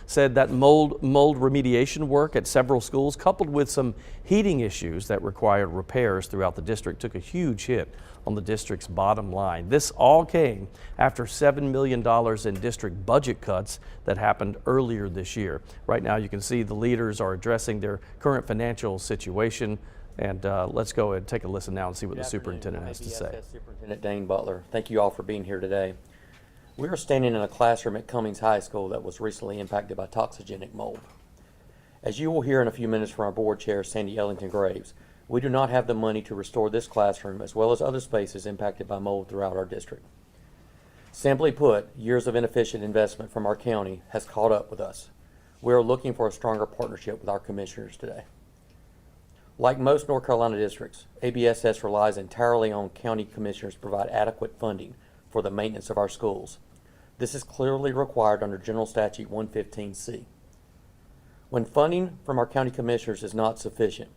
said that mold remediation work at several schools, coupled with some heating issues that required repairs throughout the district, took a huge hit on the district's bottom line. This all came after $7 million in district budget cuts that happened earlier this year. Right now you can see the leaders are addressing their current financial situation, and let's go and take a listen now and see what the superintendent has to say. ABSS Superintendent Dane Butler, thank you all for being here today. We are standing in a classroom at Cummings High School that was recently impacted by toxigenic mold. As you will hear in a few minutes from our board chair, Sandy Ellington Graves, we do not have the money to restore this classroom as well as other spaces impacted by mold throughout our district. Simply put, years of inefficient investment from our county has caught up with us. We are looking for a stronger partnership with our commissioners today. Like most North Carolina districts, ABSS relies entirely on county commissioners to provide adequate funding for the maintenance of our schools. This is clearly required under General Statute 115C. When funding from our county commissioners is not sufficient,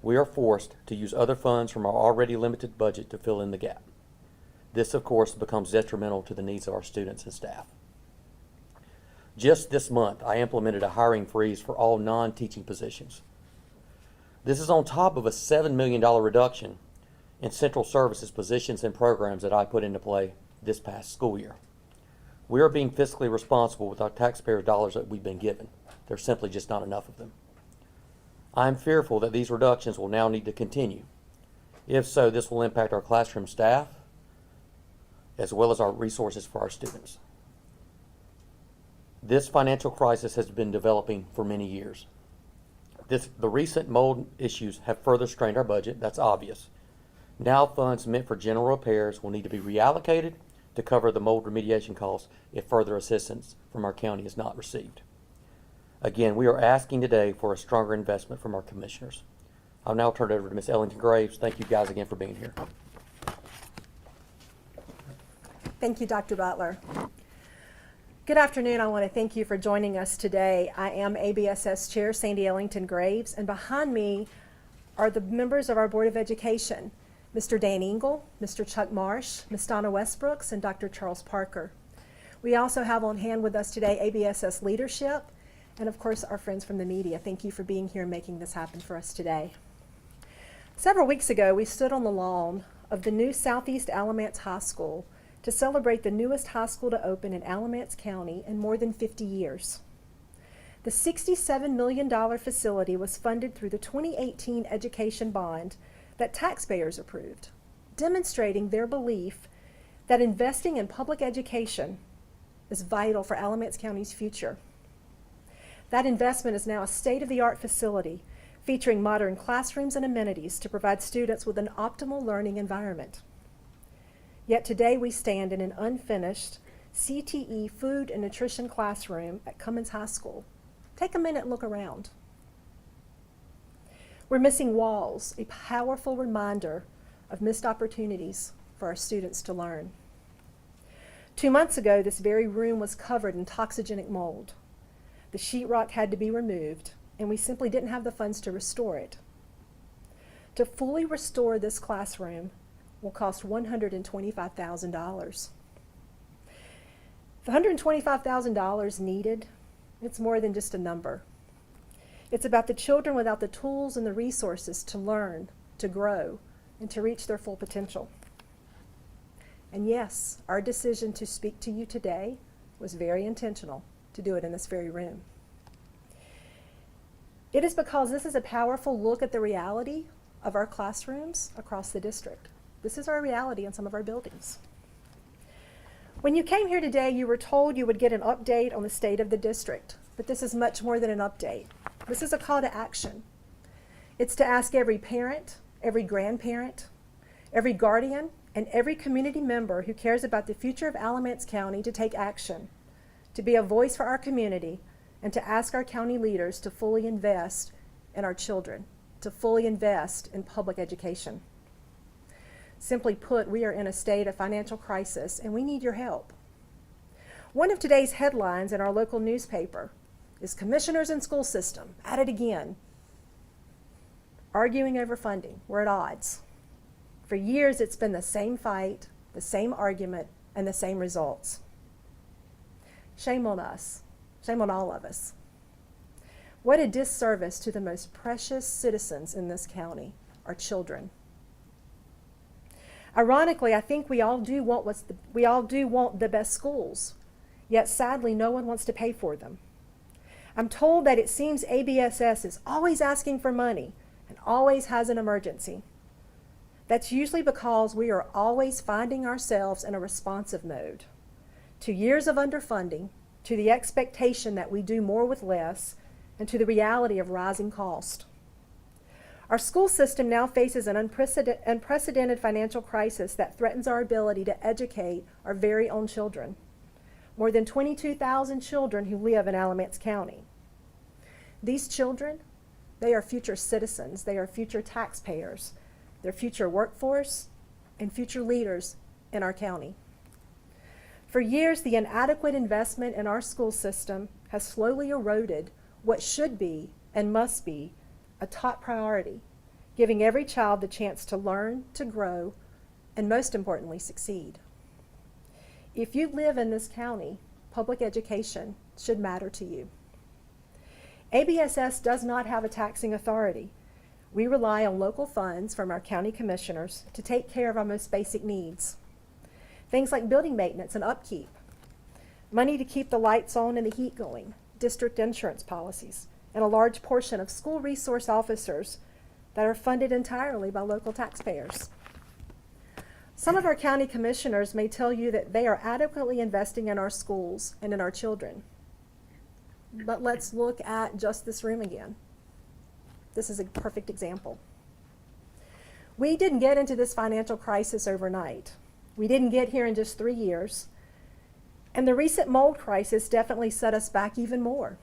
we are forced to use other funds from our already limited budget to fill in the gap. This, of course, becomes detrimental to the needs of our students and staff. Just this month, I implemented a hiring freeze for all non-teaching positions. This is on top of a $7 million reduction in central services positions and programs that I put into play this past school year. We are being fiscally responsible with our taxpayers' dollars that we've been given. There's simply just not enough of them. I'm fearful that these reductions will now need to continue. If so, this will impact our classroom staff as well as our resources for our students. This financial crisis has been developing for many years. The recent mold issues have further strained our budget, that's obvious. Now funds meant for general repairs will need to be reallocated to cover the mold remediation costs if further assistance from our county is not received. Again, we are asking today for a stronger investment from our commissioners. I'll now turn it over to Ms. Ellington Graves. Thank you guys again for being here. Thank you, Dr. Butler. Good afternoon. I want to thank you for joining us today. I am ABSS Chair Sandy Ellington Graves, and behind me are the members of our Board of Education, Mr. Dan Engel, Mr. Chuck Marsh, Ms. Donna Westbrooks, and Dr. Charles Parker. We also have on hand with us today ABSS leadership, and of course our friends from the media. Thank you for being here and making this happen for us today. Several weeks ago, we stood on the lawn of the new Southeast Alamance High School to celebrate the newest high school to open in Alamance County in more than 50 years. The $67 million facility was funded through the 2018 education bond that taxpayers approved, demonstrating their belief that investing in public education is vital for Alamance County's future. That investment is now a state-of-the-art facility featuring modern classrooms and amenities to provide students with an optimal learning environment. Yet today we stand in an unfinished CTE food and nutrition classroom at Cummings High School. Take a minute and look around. We're missing walls, a powerful reminder of missed opportunities for our students to learn. 2 months ago, this very room was covered in toxigenic mold. The sheetrock had to be removed, and we simply didn't have the funds to restore it. To fully restore this classroom will cost $125,000. The $125,000 needed, it's more than just a number. It's about the children without the tools and the resources to learn, to grow, and to reach their full potential. And yes, our decision to speak to you today was very intentional, to do it in this very room. It is because this is a powerful look at the reality of our classrooms across the district. This is our reality in some of our buildings. When you came here today, you were told you would get an update on the state of the district, but this is much more than an update. This is a call to action. It's to ask every parent, every grandparent, every guardian, and every community member who cares about the future of Alamance County to take action, to be a voice for our community, and to ask our county leaders to fully invest in our children, to fully invest in public education. Simply put, we are in a state of financial crisis and we need your help. One of today's headlines in our local newspaper is Commissioners in School System at it again, arguing over funding. We're at odds. For years, it's been the same fight, the same argument, and the same results. Shame on us. Shame on all of us. What a disservice to the most precious citizens in this county, our children. Ironically, I think we all do want the best schools, yet sadly no one wants to pay for them. I'm told that it seems ABSS is always asking for money and always has an emergency. That's usually because we are always finding ourselves in a responsive mode to years of underfunding, to the expectation that we do more with less, and to the reality of rising cost. Our school system now faces an unprecedented financial crisis that threatens our ability to educate our very own children. More than 22,000 children who live in Alamance County. These children, they are future citizens, they are future taxpayers, they're future workforce, and future leaders in our county. For years, the inadequate investment in our school system has slowly eroded what should be and must be a top priority, giving every child the chance to learn, to grow, and most importantly, succeed. If you live in this county, public education should matter to you. ABSS does not have a taxing authority. We rely on local funds from our county commissioners to take care of our most basic needs. Things like building maintenance and upkeep, money to keep the lights on and the heat going, district insurance policies, and a large portion of school resource officers that are funded entirely by local taxpayers. Some of our county commissioners may tell you that they are adequately investing in our schools and in our children. But let's look at just this room again. This is a perfect example. We didn't get into this financial crisis overnight. We didn't get here in just 3 years. And the recent mold crisis definitely set us back even more.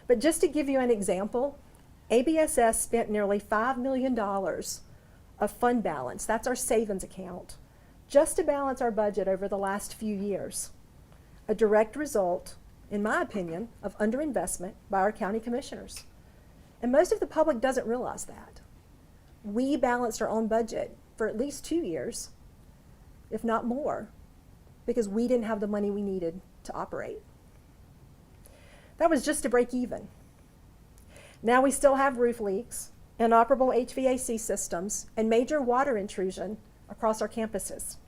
But just to give you an example, ABSS spent nearly $5 million of fund balance, that's our savings account, just to balance our budget over the last few years. A direct result, in my opinion, of underinvestment by our county commissioners. And most of the public doesn't realize that. We balanced our own budget for at least 2 years, if not more, because we didn't have the money we needed to operate. That was just to break even. Now we still have roof leaks, inoperable HVAC systems, and major water intrusion across our campuses.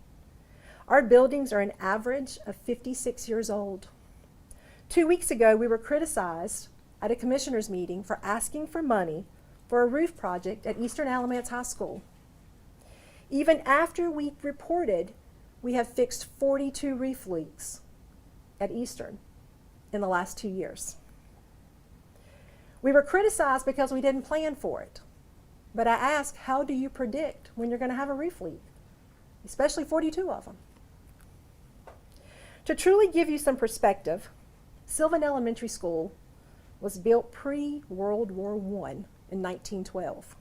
Our buildings are an average of 56 years old. 2 weeks ago, we were criticized at a commissioners meeting for asking for money for a roof project at Eastern Alamance High School. Even after we reported, we have fixed 42 roof leaks at Eastern in the last 2 years. We were criticized because we didn't plan for it. But I asked, how do you predict when you're going to have a roof leak? Especially 42 of them. To truly give you some perspective, Sylvan Elementary School was built pre-World War I in 1912.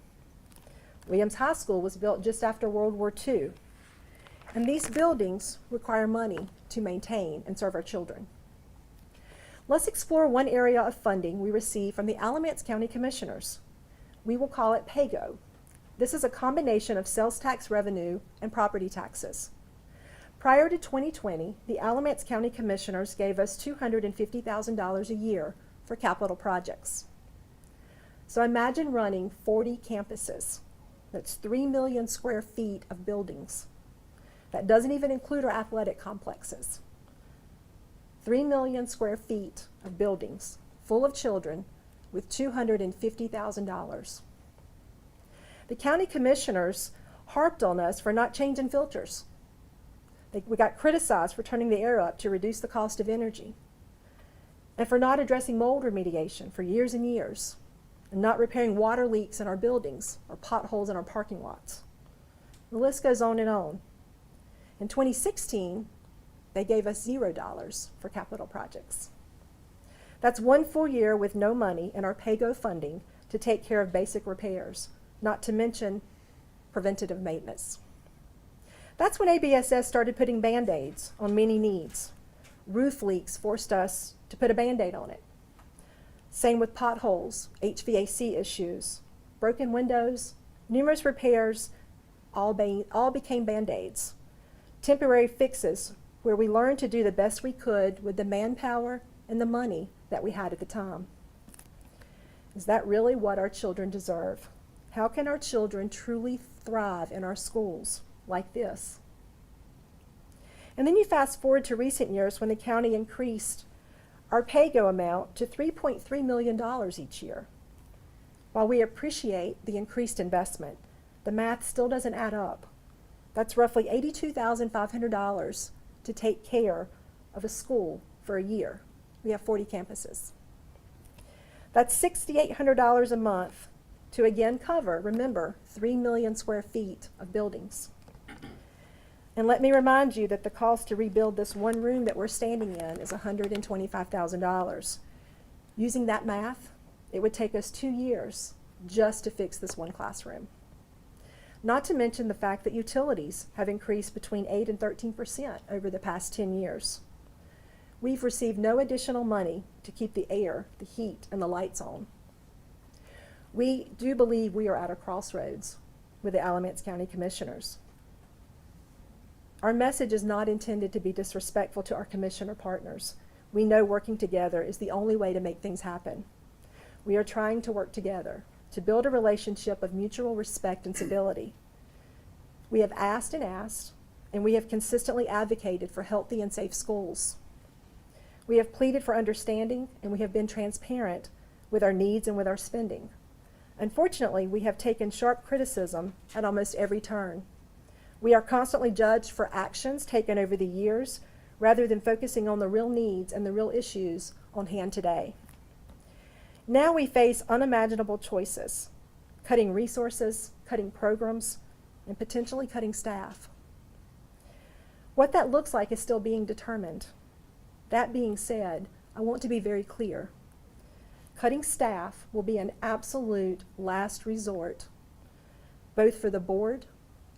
Williams High School was built just after World War II. And these buildings require money to maintain and serve our children. Let's explore one area of funding we receive from the Alamance County Commissioners. We will call it PAYGO. This is a combination of sales tax revenue and property taxes. Prior to 2020, the Alamance County Commissioners gave us $250,000 a year for capital projects. So imagine running 40 campuses. That's 3 million square feet of buildings. That doesn't even include our athletic complexes. 3 million square feet of buildings full of children with $250,000. The county commissioners harped on us for not changing filters. We got criticized for turning the air up to reduce the cost of energy, and for not addressing mold remediation for years and years, and not repairing water leaks in our buildings or potholes in our parking lots. The list goes on and on. In 2016, they gave us $0 for capital projects. That's 1 full year with no money in our PAYGO funding to take care of basic repairs, not to mention preventative maintenance. That's when ABSS started putting Band-Aids on many needs. Roof leaks forced us to put a Band-Aid on it. Same with potholes, HVAC issues, broken windows, numerous repairs, all became Band-Aids. Temporary fixes where we learned to do the best we could with the manpower and the money that we had at the time. Is that really what our children deserve? How can our children truly thrive in our schools like this? And then you fast forward to recent years when the county increased our pay-go amount to $3.3 million each year. While we appreciate the increased investment, the math still doesn't add up. That's roughly $82,500 to take care of a school for a year. We have 40 campuses. That's $6,800 a month to again cover, remember, 3 million square feet of buildings. And let me remind you that the cost to rebuild this one room that we're standing in is $125,000. Using that math, it would take us 2 years just to fix this one classroom. Not to mention the fact that utilities have increased between 8 and 13% over the past 10 years. We've received no additional money to keep the air, the heat, and the lights on. We do believe we are at a crossroads with the Alamance County Commissioners. Our message is not intended to be disrespectful to our commissioner partners. We know working together is the only way to make things happen. We are trying to work together to build a relationship of mutual respect and civility. We have asked, and we have consistently advocated for healthy and safe schools. We have pleaded for understanding, and we have been transparent with our needs and with our spending. Unfortunately, we have taken sharp criticism at almost every turn. We are constantly judged for actions taken over the years rather than focusing on the real needs and the real issues on hand today. Now we face unimaginable choices, cutting resources, cutting programs, and potentially cutting staff. What that looks like is still being determined. That being said, I want to be very clear. Cutting staff will be an absolute last resort, both for the board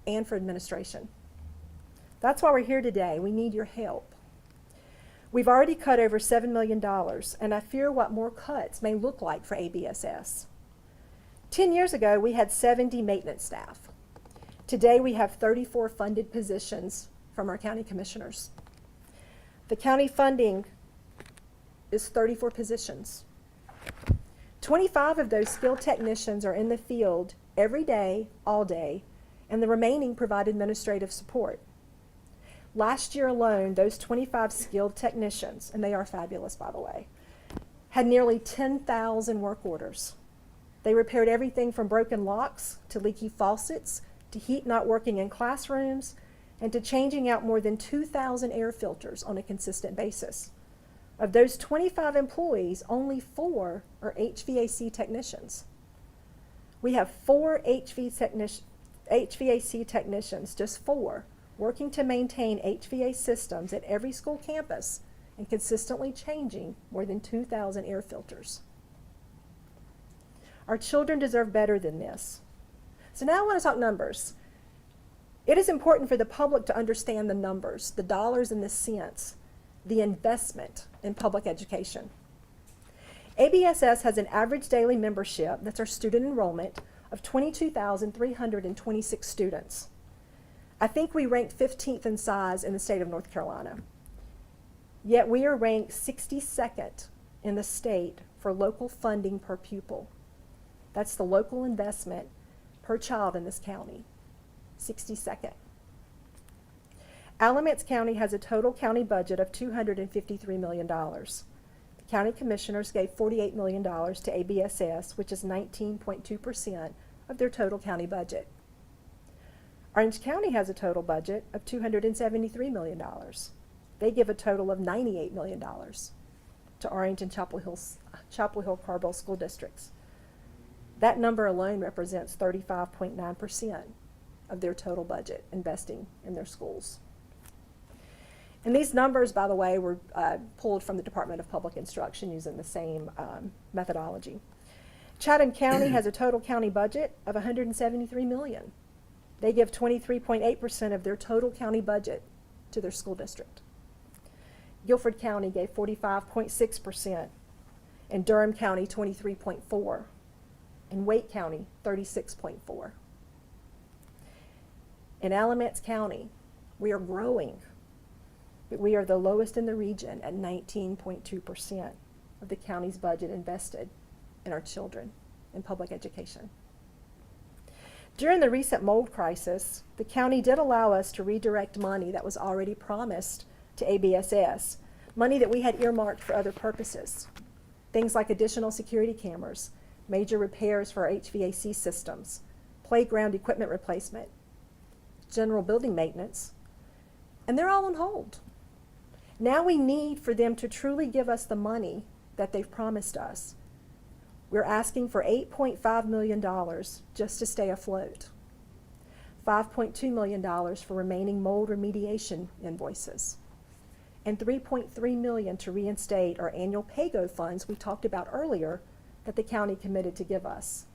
and for administration. That's why we're here today. We need your help. We've already cut over $7 million, and I fear what more cuts may look like for ABSS. 10 years ago, we had 70 maintenance staff. Today, we have 34 funded positions from our county commissioners. The county funding is 34 positions. 25 of those skilled technicians are in the field every day, all day, and the remaining provide administrative support. Last year alone, those 25 skilled technicians, and they are fabulous, by the way, had nearly 10,000 work orders. They repaired everything from broken locks to leaky faucets to heat not working in classrooms and to changing out more than 2,000 air filters on a consistent basis. Of those 25 employees, only 4 are HVAC technicians. We have 4 HVAC technicians, just 4, working to maintain HVAC systems at every school campus and consistently changing more than 2,000 air filters. Our children deserve better than this. So now I want to talk numbers. It is important for the public to understand the numbers, the dollars and the cents, the investment in public education. ABSS has an average daily membership, that's our student enrollment, of 22,326 students. I think we ranked 15th in size in the state of North Carolina. Yet we are ranked 62nd in the state for local funding per pupil. That's the local investment per child in this county, 62nd. Alamance County has a total county budget of $253 million. The county commissioners gave $48 million to ABSS, which is 19.2% of their total county budget. Orange County has a total budget of $273 million. They give a total of $98 million to Orange and Chapel Hill Carbell school districts. That number alone represents 35.9% of their total budget investing in their schools. And these numbers, by the way, were pulled from the Department of Public Instruction using the same methodology. Chatham County has a total county budget of $173 million. They give 23.8% of their total county budget to their school district. Guilford County gave 45.6%, and Durham County 23.4%, and Wake County 36.4%. In Alamance County, we are growing. but we are the lowest in the region at 19.2% of the county's budget invested in our children in public education. During the recent mold crisis, the county did allow us to redirect money that was already promised to ABSS, money that we had earmarked for other purposes. Things like additional security cameras, major repairs for our HVAC systems, playground equipment replacement, general building maintenance, and they're all on hold. Now we need for them to truly give us the money that they've promised us. We're asking for $8.5 million just to stay afloat, $5.2 million for remaining mold remediation invoices, and $3.3 million to reinstate our annual pay-go funds we talked about earlier that the county committed to give us.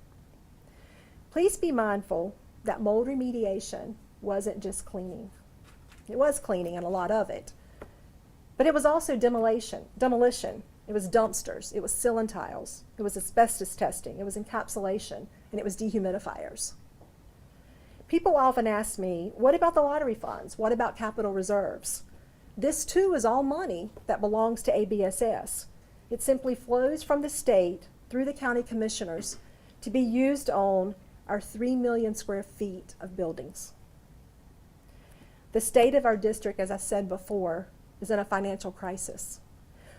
Please be mindful that mold remediation wasn't just cleaning. It was cleaning and a lot of it, but it was also demolition. It was dumpsters, it was ceiling tiles, it was asbestos testing, it was encapsulation, and it was dehumidifiers. People often ask me, what about the lottery funds? What about capital reserves? This too is all money that belongs to ABSS. It simply flows from the state through the county commissioners to be used on our 3 million square feet of buildings. The state of our district, as I said before, is in a financial crisis.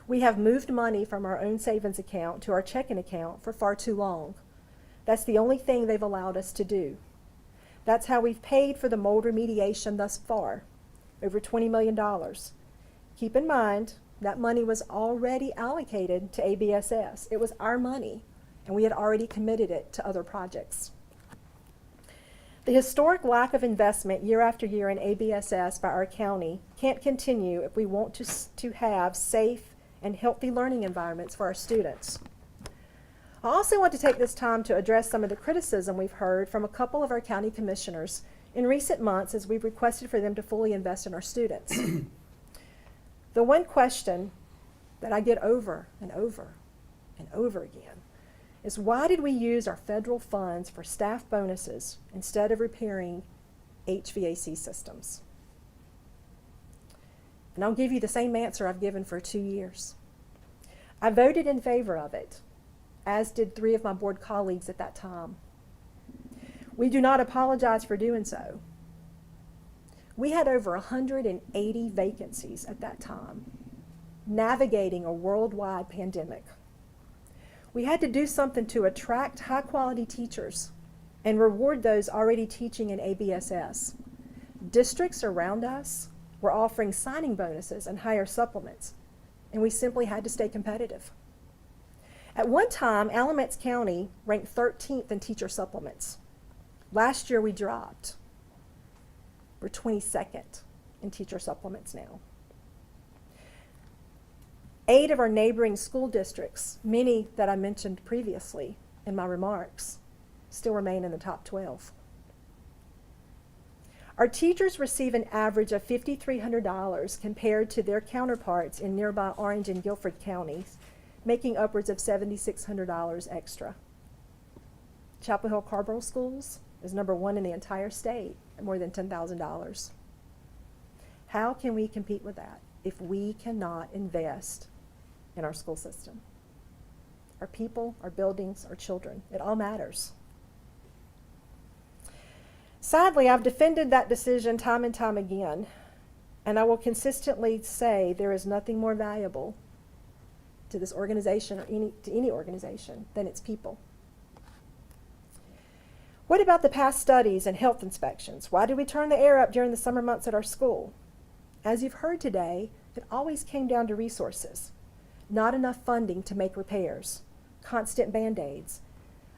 We have moved money from our own savings account to our checking account for far too long. That's the only thing they've allowed us to do. That's how we've paid for the mold remediation thus far, over $20 million. Keep in mind, that money was already allocated to ABSS. It was our money, and we had already committed it to other projects. The historic lack of investment year after year in ABSS by our county can't continue if we want to have safe and healthy learning environments for our students. I also want to take this time to address some of the criticism we've heard from a couple of our county commissioners in recent months as we've requested for them to fully invest in our students. The one question that I get over and over and over again is, why did we use our federal funds for staff bonuses instead of repairing HVAC systems? And I'll give you the same answer I've given for 2 years. I voted in favor of it, as did 3 of my board colleagues at that time. We do not apologize for doing so. We had over 180 vacancies at that time, navigating a worldwide pandemic. We had to do something to attract high-quality teachers and reward those already teaching in ABSS. Districts around us were offering signing bonuses and higher supplements, and we simply had to stay competitive. At one time, Alamance County ranked 13th in teacher supplements. Last year we dropped. We're 22nd in teacher supplements now. 8 of our neighboring school districts, many that I mentioned previously in my remarks, still remain in the top 12. Our teachers receive an average of $5,300 compared to their counterparts in nearby Orange and Guilford counties, making upwards of $7,600 extra. Chapel Hill Carborough Schools is number 1 in the entire state at more than $10,000. How can we compete with that if we cannot invest in our school system? Our people, our buildings, our children, it all matters. Sadly, I've defended that decision time and time again, and I will consistently say there is nothing more valuable to this organization or to any organization than its people. What about the past studies and health inspections? Why did we turn the air up during the summer months at our school? As you've heard today, it always came down to resources. Not enough funding to make repairs, constant Band-Aids.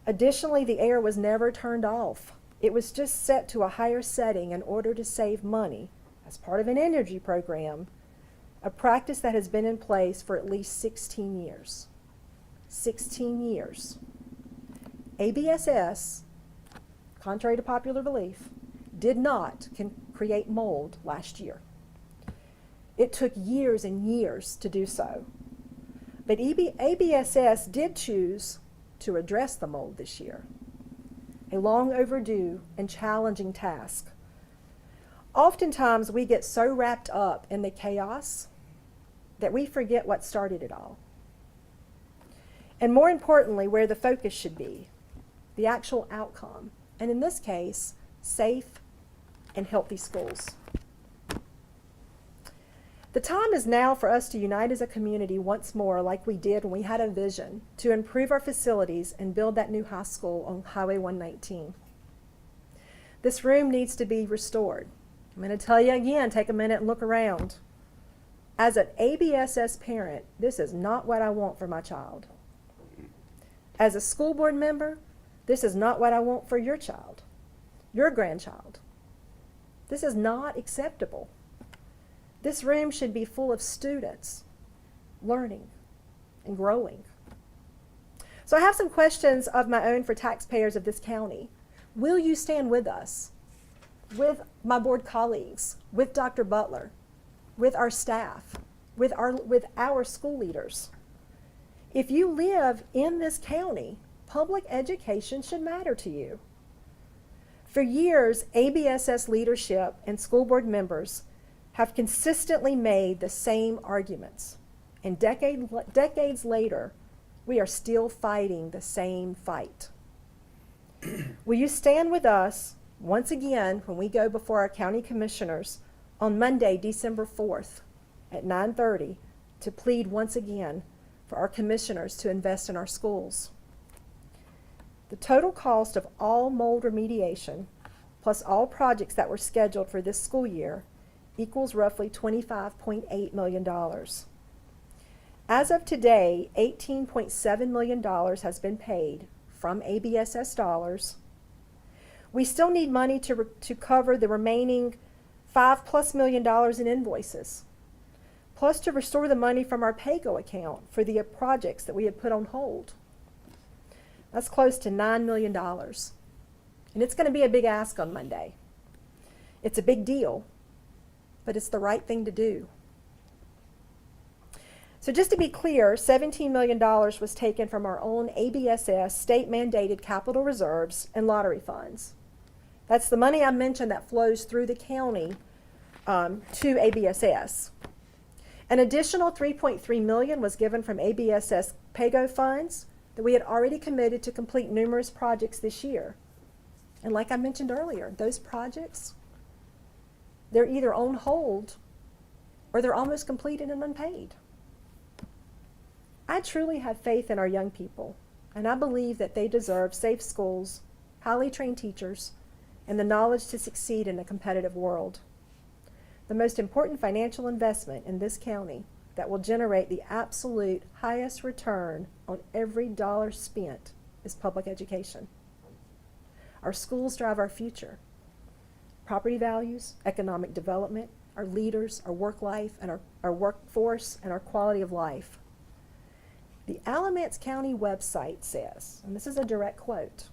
Additionally, the air was never turned off. It was just set to a higher setting in order to save money as part of an energy program, a practice that has been in place for at least 16 years. 16 years. ABSS, contrary to popular belief, did not create mold last year. It took years and years to do so. But ABSS did choose to address the mold this year, a long overdue and challenging task. Oftentimes we get so wrapped up in the chaos that we forget what started it all. And more importantly, where the focus should be, the actual outcome. And in this case, safe and healthy schools. The time is now for us to unite as a community once more like we did when we had a vision to improve our facilities and build that new high school on Highway 119. This room needs to be restored. I'm going to tell you again, take a minute and look around. As an ABSS parent, this is not what I want for my child. As a school board member, this is not what I want for your child, your grandchild. This is not acceptable. This room should be full of students learning and growing. So I have some questions of my own for taxpayers of this county. Will you stand with us, with my board colleagues, with Dr. Butler, with our staff, with our school leaders? If you live in this county, public education should matter to you. For years, ABSS leadership and school board members have consistently made the same arguments. And decades later, we are still fighting the same fight. Will you stand with us once again when we go before our county commissioners on Monday, December 4th at 9:30 to plead once again for our commissioners to invest in our schools? The total cost of all mold remediation, plus all projects that were scheduled for this school year, equals roughly $25.8 million. As of today, $18.7 million has been paid from ABSS dollars. We still need money to cover the remaining $5+ million in invoices, plus to restore the money from our PAYGO account for the projects that we had put on hold. That's close to $9 million. And it's going to be a big ask on Monday. It's a big deal, but it's the right thing to do. So just to be clear, $17 million was taken from our own ABSS state-mandated capital reserves and lottery funds. That's the money I mentioned that flows through the county to ABSS. An additional $3.3 million was given from ABSS PAYGO funds that we had already committed to complete numerous projects this year. And like I mentioned earlier, those projects, they're either on hold or they're almost completed and unpaid. I truly have faith in our young people, and I believe that they deserve safe schools, highly trained teachers, and the knowledge to succeed in a competitive world. The most important financial investment in this county that will generate the absolute highest return on every dollar spent is public education. Our schools drive our future. Property values, economic development, our leaders, our work life, and our workforce, and our quality of life. The Alamance County website says, and this is a direct quote,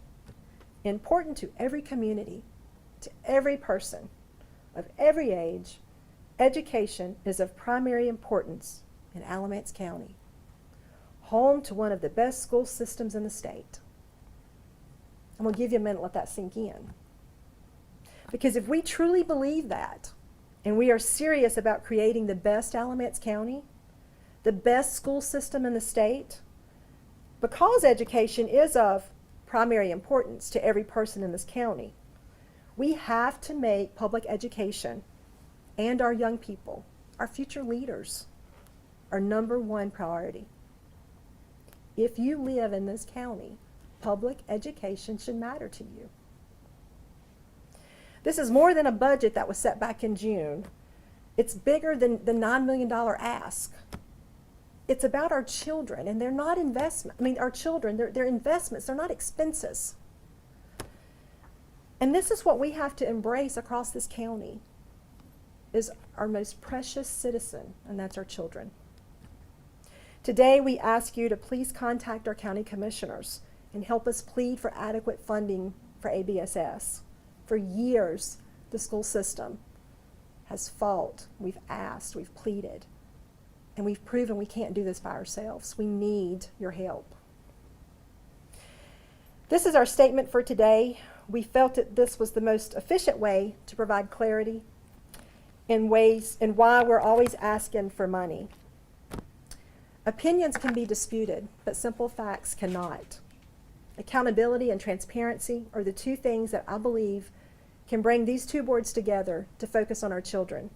important to every community, to every person, of every age, education is of primary importance in Alamance County, home to one of the best school systems in the state. I'm going to give you a minute to let that sink in. Because if we truly believe that, and we are serious about creating the best Alamance County, the best school system in the state, because education is of primary importance to every person in this county, we have to make public education and our young people, our future leaders, our #1 priority. If you live in this county, public education should matter to you. This is more than a budget that was set back in June. It's bigger than the $9 million ask. It's about our children, and they're not investment. I mean, our children, they're investments, they're not expenses. And this is what we have to embrace across this county, is our most precious citizen, and that's our children. Today, we ask you to please contact our county commissioners and help us plead for adequate funding for ABSS. For years, the school system has fought, we've asked, we've pleaded, and we've proven we can't do this by ourselves. We need your help. This is our statement for today. We felt that this was the most efficient way to provide clarity, in ways and why we're always asking for money. Opinions can be disputed, but simple facts cannot. Accountability and transparency are the two things that I believe can bring these two boards together to focus on our children.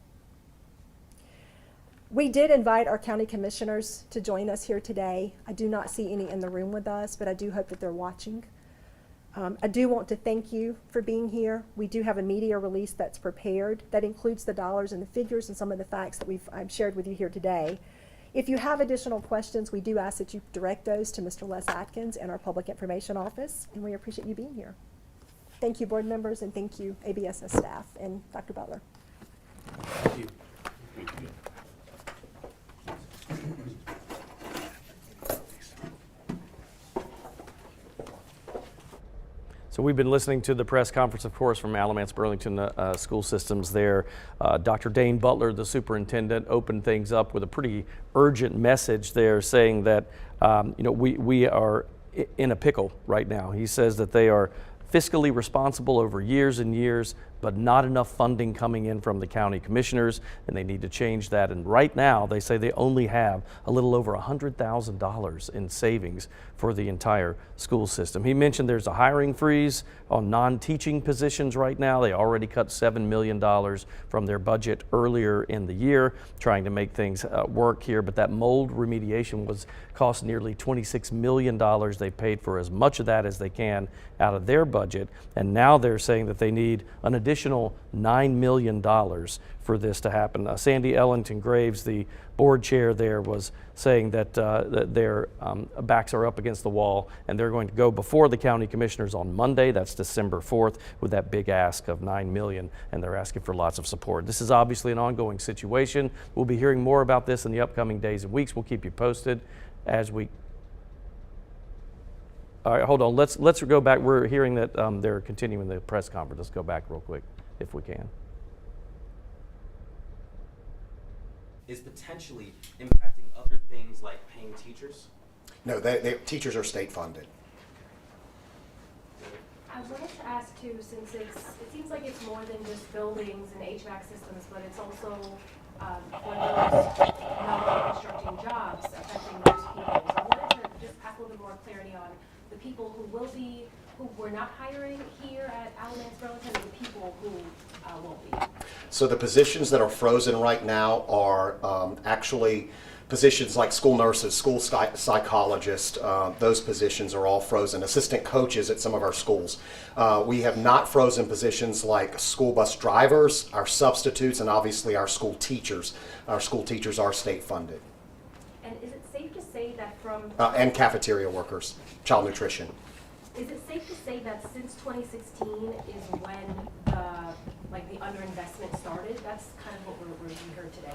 We did invite our county commissioners to join us here today. I do not see any in the room with us, but I do hope that they're watching. I do want to thank you for being here. We do have a media release that's prepared that includes the dollars and the figures and some of the facts that I've shared with you here today. If you have additional questions, we do ask that you direct those to Mr. Les Atkins in our Public Information Office, and we appreciate you being here. Thank you, board members, and thank you, ABSS staff and Dr. Butler. Thank you. So we've been listening to the press conference, of course, from Alamance Burlington School Systems there. Dr. Dane Butler, the superintendent, opened things up with a pretty urgent message there saying that, we are in a pickle right now. He says that they are fiscally responsible over years and years, but not enough funding coming in from the county commissioners, and they need to change that. And right now, they say they only have a little over $100,000 in savings for the entire school system. He mentioned there's a hiring freeze on non-teaching positions right now. They already cut $7 million from their budget earlier in the year, trying to make things work here. But that mold remediation cost nearly $26 million. They paid for as much of that as they can out of their budget, and now they're saying that they need an additional $9 million for this to happen. Sandy Ellington Graves, the board chair there, was saying that, that their backs are up against the wall, and they're going to go before the county commissioners on Monday, that's December 4th, with that big ask of $9 million, and they're asking for lots of support. This is obviously an ongoing situation. We'll be hearing more about this in the upcoming days and weeks. We'll keep you posted as we... All right, hold on. Let's go back. We're hearing that they're continuing the press conference. Let's go back real quick, if we can. Is potentially impacting other things like paying teachers? No, teachers are state funded. I wanted to ask too, since it seems like it's more than just buildings and HVAC systems, but it's also for those non-constructing jobs affecting those people. So I wanted to just ask a little bit more clarity on the people who we're not hiring here at Alamance Burlington, and the people who won't be. So the positions that are frozen right now are actually positions like school nurses, school psychologists. Those positions are all frozen. Assistant coaches at some of our schools. We have not frozen positions like school bus drivers, our substitutes, and obviously our school teachers. Our school teachers are state funded. And is it safe to say that from... and cafeteria workers, child nutrition. Is it safe to say that since 2016 is when the underinvestment started? That's kind of what we heard today.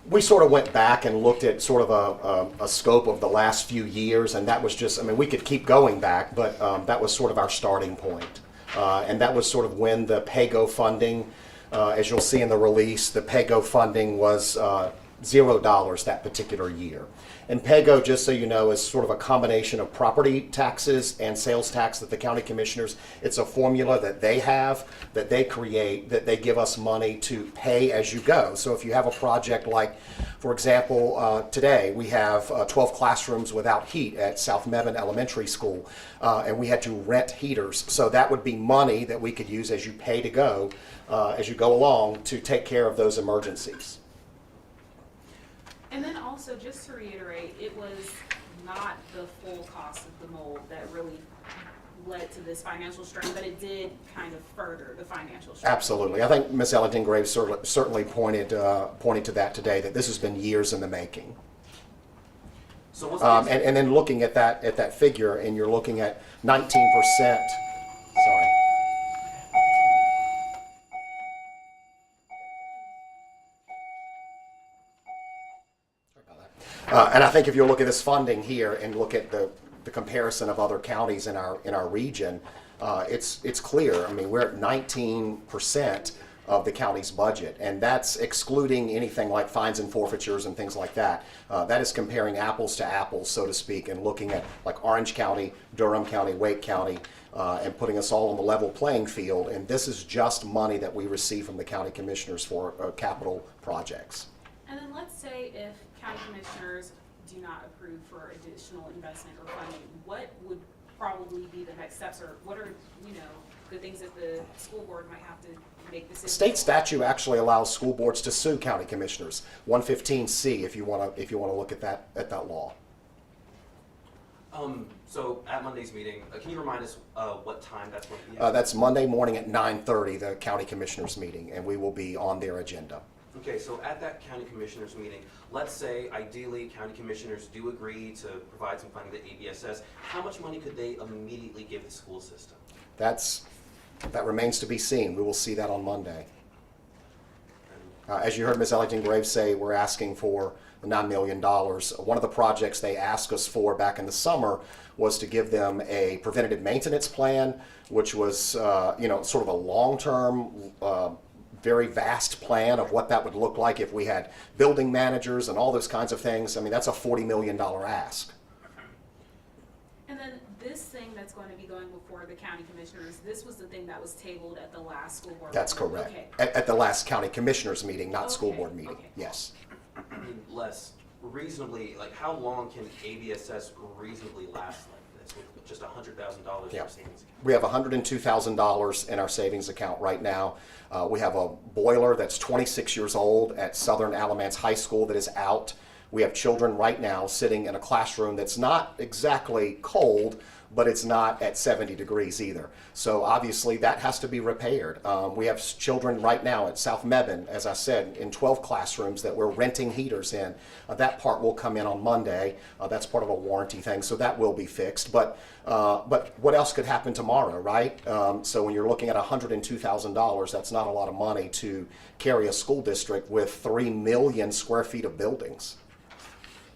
We sort of went back and looked at sort of a scope of the last few years, and that was just, I mean, we could keep going back, but that was sort of our starting point. And that was sort of when the PAYGO funding, as you'll see in the release, the PAYGO funding was $0 that particular year. And PAYGO, just so you know, is sort of a combination of property taxes and sales tax that the county commissioners, it's a formula that they have, that they create, that they give us money to pay as you go. So if you have a project like, for example, today we have 12 classrooms without heat at South Mebane Elementary School, and we had to rent heaters. So that would be money that we could use as you pay to go, as you go along, to take care of those emergencies. And then also, just to reiterate, it was not the full cost of the mold that really led to this financial strain, but it did kind of further the financial strain. Absolutely. I think Ms. Ellington Graves certainly pointed to that today, that this has been years in the making. So what's and then looking at that figure, and you're looking at 19%. Sorry. And I think if you look at this funding here and look at the comparison of other counties in our region, it's clear. I mean, we're at 19% of the county's budget, and that's excluding anything like fines and forfeitures and things like that. That is comparing apples to apples, so to speak, and looking at like Orange County, Durham County, Wake County, and putting us all on the level playing field. And this is just money that we receive from the county commissioners for capital projects. And then let's say if county commissioners do not approve for additional investment or funding, what would probably be the next steps, or what are, the things that the school board might have to make decisions? State statute actually allows school boards to sue county commissioners. 115C, if you want to look at that law. So at Monday's meeting, can you remind us what time that's going to be at? That's Monday morning at 9:30, the county commissioners meeting, and we will be on their agenda. Okay, so at that county commissioners meeting, let's say ideally county commissioners do agree to provide some funding to ABSS. How much money could they immediately give the school system? That remains to be seen. We will see that on Monday. As you heard Ms. Ellington-Graves say, we're asking for the $9 million. One of the projects they asked us for back in the summer was to give them a preventative maintenance plan, which was sort of a long-term, very vast plan of what that would look like if we had building managers and all those kinds of things. I mean, that's a $40 million ask. And then this thing that's going to be going before the county commissioners, this was the thing that was tabled at the last school board That's meeting. correct. Okay. At the last county commissioners meeting, not school Okay, board meeting. okay. Yes. I mean, less reasonably, like how long can ABSS reasonably last like this with just $100,000 Yeah. for savings account? We have $102,000 in our savings account right now. We have a boiler that's 26 years old at Southern Alamance High School that is out. We have children right now sitting in a classroom that's not exactly cold, but it's not at 70 degrees either. So obviously that has to be repaired. We have children right now at South Mebane, as I said, in 12 classrooms that we're renting heaters in. That part will come in on Monday. That's part of a warranty thing, so that will be fixed. But what else could happen tomorrow, right? So when you're looking at $102,000, that's not a lot of money to carry a school district with 3 million square feet of buildings.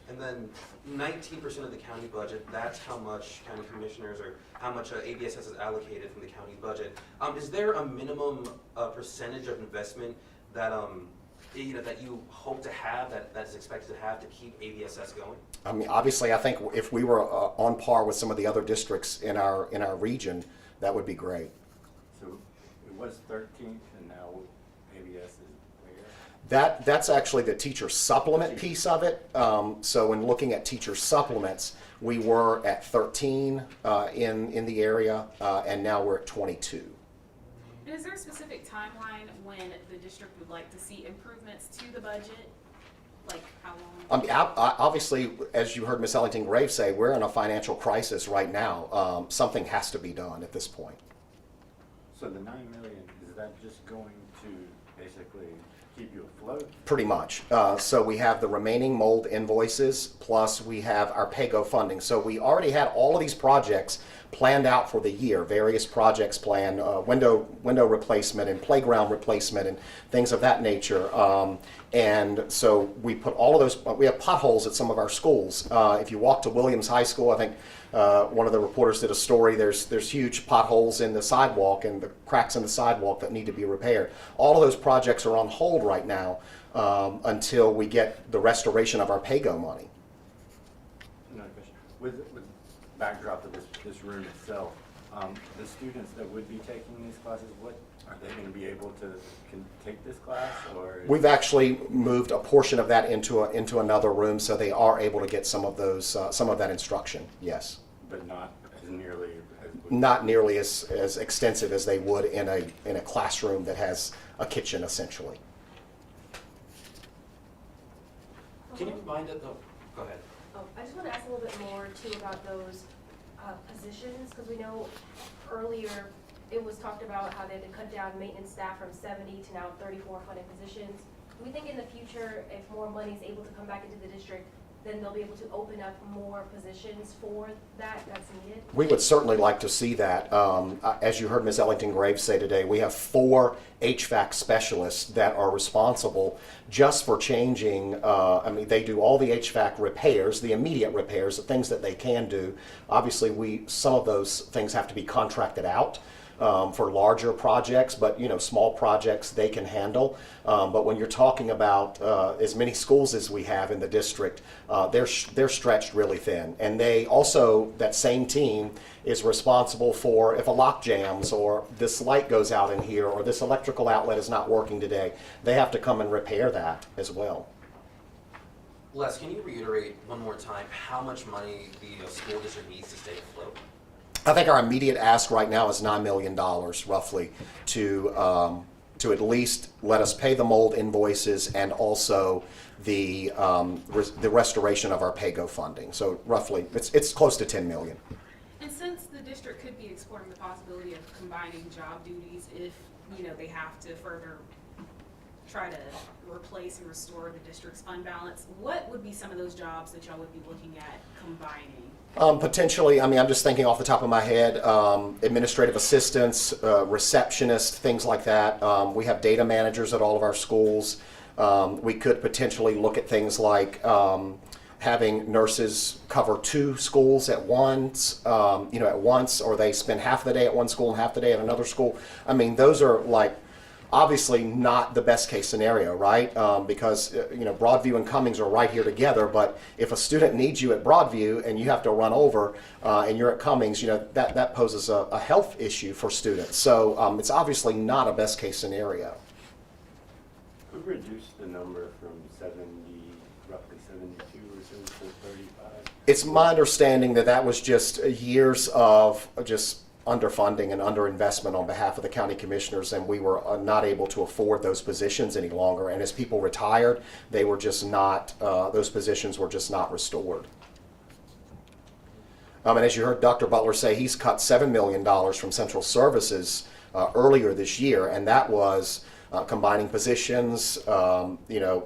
And then 19% of the county budget, that's how much county commissioners or how much ABSS is allocated from the county budget. Is there a minimum percentage of investment that that you hope to have, that is expected to have to keep ABSS going? I mean, obviously, I think if we were on par with some of the other districts in our region, that would be great. So it was 13th, and now ABS is where? That's actually the teacher supplement piece of it. So when looking at teacher supplements, we were at 13 in the area, and now we're at 22. And is there a specific timeline when the district would like to see improvements to the budget? Like how long? I mean, obviously, as you heard Ms. Ellington-Graves say, we're in a financial crisis right now. Something has to be done at this point. So the $9 million, is that just going to basically keep you afloat? Pretty much. So we have the remaining mold invoices, plus we have our PAYGO funding. So we already had all of these projects planned out for the year, various projects planned, window replacement and playground replacement and things of that nature. And so we put all of those, we have potholes at some of our schools. If you walk to Williams High School, I think one of the reporters did a story, there's huge potholes in the sidewalk and the cracks in the sidewalk that need to be repaired. All of those projects are on hold right now until we get the restoration of our PAYGO money. Another question. With backdrop of this room itself, the students that would be taking these classes, what are they going to be able to take this class, or? We've actually moved a portion of that into another room, so they are able to get some of that instruction. Yes, But not as nearly as. not nearly as extensive as they would in a classroom that has a kitchen essentially. Can you remind us? Oh, go ahead. I just want to ask a little bit more too about those positions, because we know earlier it was talked about how they had to cut down maintenance staff from 70 to now 34 funded positions. Do we think in the future, if more money is able to come back into the district, then they'll be able to open up more positions for that's needed? We would certainly like to see that. As you heard Ms. Ellington-Graves say today, we have 4 HVAC specialists that are responsible just for changing, they do all the HVAC repairs, the immediate repairs, the things that they can do. Obviously, some of those things have to be contracted out. for larger projects, but small projects they can handle. But when you're talking about as many schools as we have in the district, they're stretched really thin. And they also, that same team is responsible for if a lock jams or this light goes out in here or this electrical outlet is not working today, they have to come and repair that as well. Les, can you reiterate one more time how much money the school district needs to stay afloat? I think our immediate ask right now is $9 million roughly to at least let us pay the mold invoices and also the restoration of our PAYGO funding. So roughly, it's close to $10 million. And since the district could be exploring the possibility of combining job duties if, they have to further try to replace and restore the district's fund balance, what would be some of those jobs that y'all would be looking at combining? Potentially, I'm just thinking off the top of my head, administrative assistants, receptionists, things like that. We have data managers at all of our schools. We could potentially look at things like having nurses cover 2 schools at once, or they spend half the day at one school and half the day at another school. Those are obviously not the best case scenario, right? Because Broadview and Cummings are right here together, but if a student needs you at Broadview and you have to run over and you're at Cummings, that poses a health issue for students. So it's obviously not a best case scenario. We reduced the number from roughly 72 or so to 35. It's my understanding that was just years of just underfunding and underinvestment on behalf of the county commissioners, and we were not able to afford those positions any longer. And as people retired, they were just not; those positions were just not restored. And as you heard Dr. Butler say, he's cut $7 million from central services earlier this year, and that was combining positions.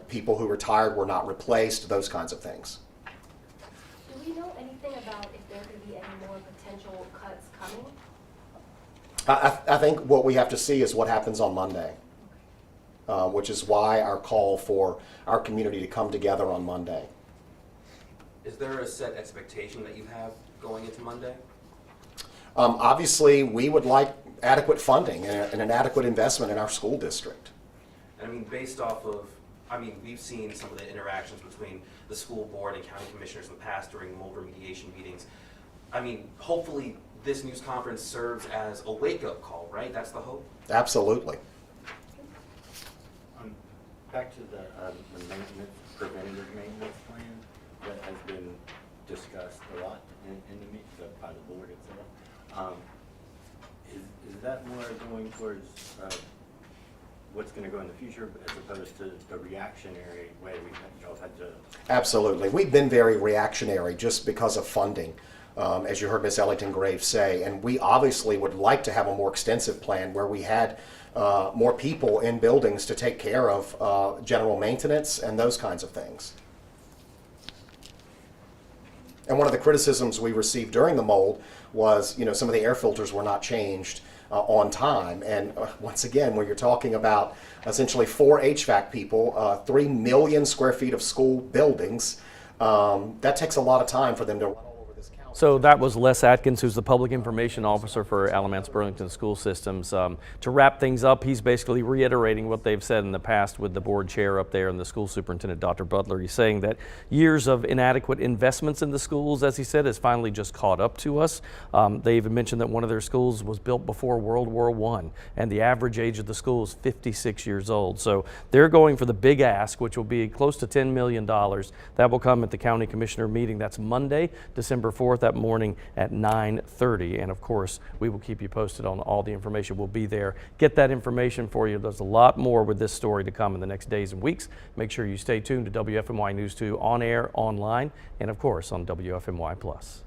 People who retired were not replaced; those kinds of things. Do we know anything about if there could be any more potential cuts coming? I think what we have to see is what happens on Monday, which is why our call for our community to come together on Monday. Is there a set expectation that you have going into Monday? Obviously, we would like adequate funding and an adequate investment in our school district. Based off of, we've seen some of the interactions between the school board and county commissioners in the past during mold remediation meetings. Hopefully this news conference serves as a wake-up call, right? That's the hope? Absolutely. Back to the preventative maintenance plan that has been discussed a lot in the meeting by the board itself. Is that more going towards what's going to go in the future as opposed to the reactionary way y'all had to? Absolutely. We've been very reactionary just because of funding. As you heard Ms. Ellington Graves say, and we obviously would like to have a more extensive plan where we had more people in buildings to take care of general maintenance and those kinds of things. And one of the criticisms we received during the mold was, some of the air filters were not changed on time. And once again, when you're talking about essentially 4 HVAC people, 3 million square feet of school buildings, that takes a lot of time for them to run all over this council. So that was Les Atkins, who's the Public Information Officer for Alamance-Burlington School Systems. To wrap things up, he's basically reiterating what they've said in the past with the board chair up there and the school superintendent, Dr. Butler. He's saying that years of inadequate investments in the schools, as he said, has finally just caught up to us. They even mentioned that one of their schools was built before World War I, and the average age of the school is 56 years old. So they're going for the big ask, which will be close to $10 million. That will come at the county commissioner meeting. That's Monday, December 4th, that morning at 9:30. And of course, we will keep you posted on all the information. We'll be there. Get that information for you. There's a lot more with this story to come in the next days and weeks. Make sure you stay tuned to WFMY News 2 on air, online, and of course on WFMY Plus.